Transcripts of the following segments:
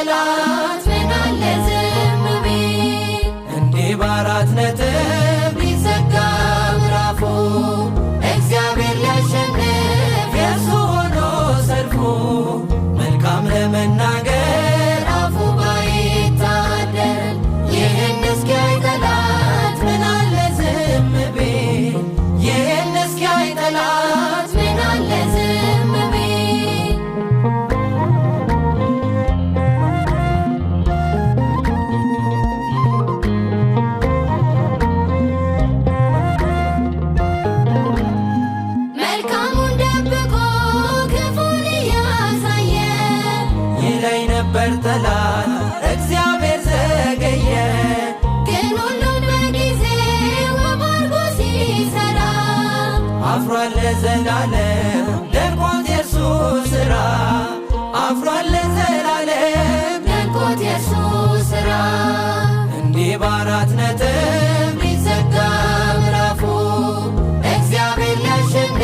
ጠላት ምን አለ ዝም ቢል እንዲህ በአራት ነጥብ ሊዘጋ ምዕራፉ እግዚአብሔር ሊያሸንፍ የእርሱ ሆኖ ሰልፉ መልካም ለመናገር አፉ ባይታደል ይህን እስኪያይ ጠላት ምን አለ ዝም ቢል ይህን እስኪያይ ጠላት ምን አለ ዝም ቢል መልካሙን ደብቆ ክፉን እያሳየ ይለኝ ነበር ጠላት እግዚአብሔር ዘገየ ግን ሁሉን በጊዜው አድርጎ ሲሰራ አፍሯል ለዘላለም ደንቆት የእርሱ ሥራ አፍሯል ለዘላለም ደንቆት የእርሱ ሥራ እንዲህ በአራት ነጥብ ሊዘጋ ምዕራፉ እግዚአብሔር ሊያሸንፍ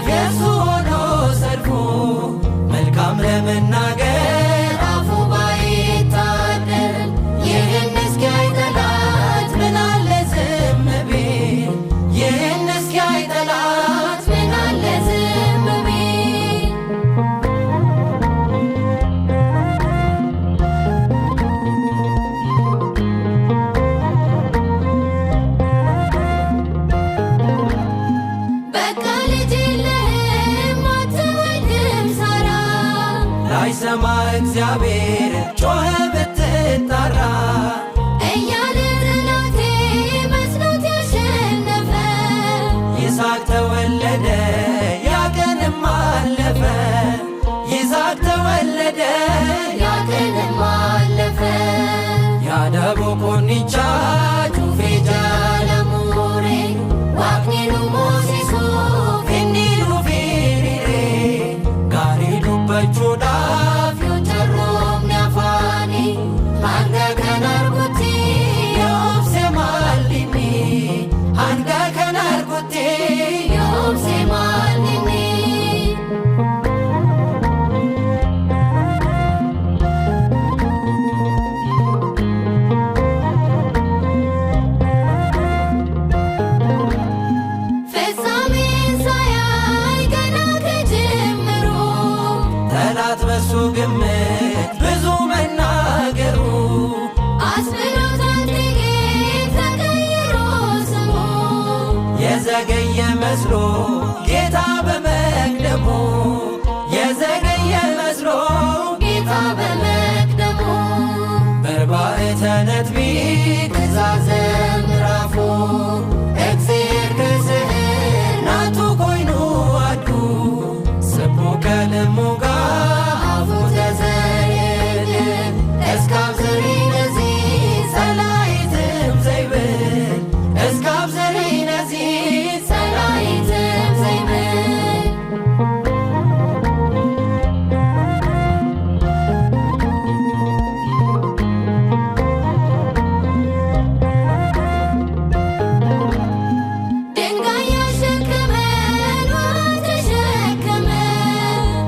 የእርሱ ሆኖ ሰልፉ መልካም ለመናገር አፉ ባይታደል ይህን እስኪያይ ጠላት ምን አለ ዝም ቢል ይህን እስኪያይ ጠላት ምን አለ ዝም ቢል በቃ ልጅ የለህም አትወልድም ሳራ ላይሰማ እግዚአብሔር ጮኸ ብትጣራ እያለ ጠላቴ መስሎት ያሸነፈ ይስሐቅ ተወለደ ያ ቀንም አለፈ ይስሐቅ ተወለደ ያ ቀንም አለፈ ያዳቦ ኮኒቻ ጩፌ ጃለሙሬ ዋቅኒኑ ሞሲሱ ፊኒኑ ፊሪሬ ጋሪ ዱበቹዳፍ ዮቸሮምኒ አፋኒ አንገ ከናርጉቲ ዮብሴ ማሊኒ አንገ ከናርጉቲ ዮብሴ ማሊኒ ፍጻሜን ሳያይ ገና ከጅምሩ ጠላት በሱ ግምት ብዙ መናገሩ አስብሎታል ጥቂት ተቀይሮ ስሙ የዘገየ መስሎ ጌታ በመቅደሙ የዘገየ መስሎ ጌታ በመቅደሙ በርባዕተ ነጥቢ ትእዛዘ ምዕራፉ እግዚአብሔር ክስሕር ናቱ ኮይኑ አዱ ስቡ ከልሙጋ አፉ ተዘየደ እስካብ ዘሪ ነዚ ሰላይትም ዘይብል እስካብ ዘሪ ነዚ ሰላይትም ዘይብል ድንጋይ ያሸከመን ውሃ ተሸከመ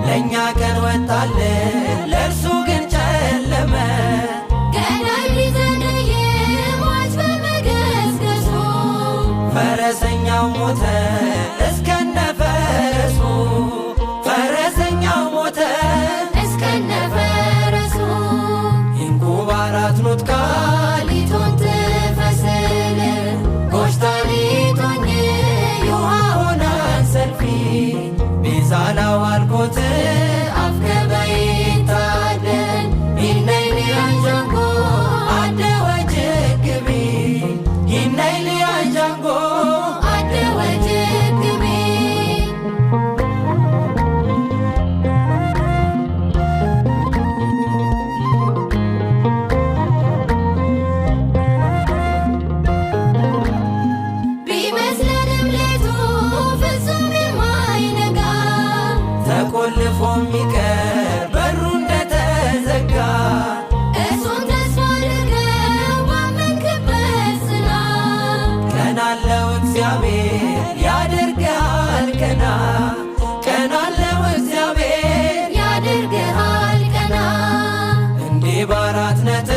ለእኛ ቀን ወጣልን ለእርሱ ግን ጨለመ ገዳይ ቢዘገይም ሟች በመገስገሱ ፈረሰኛው ሞተ እስከነ ፈረሱ ፈረሰኛው ሞተ እስከነ ፈረሱ ይንኩ በአራት ኖትካ ሊቶን ትፈስል ጎሽታ ሊቶኝ ይውሃ ሆናን ሰልፊ ቤዛላው አልኮት አፍከ በይታደል ይነይ ሊያንጃንጎ አደ ወጅግቢ ይነይ ሊያንጃንጎ አደ ወጅግቢ ቢመስለንም ሌቱ ፍጹም የማይነጋ ተቆልፎም በአራት ነጥብ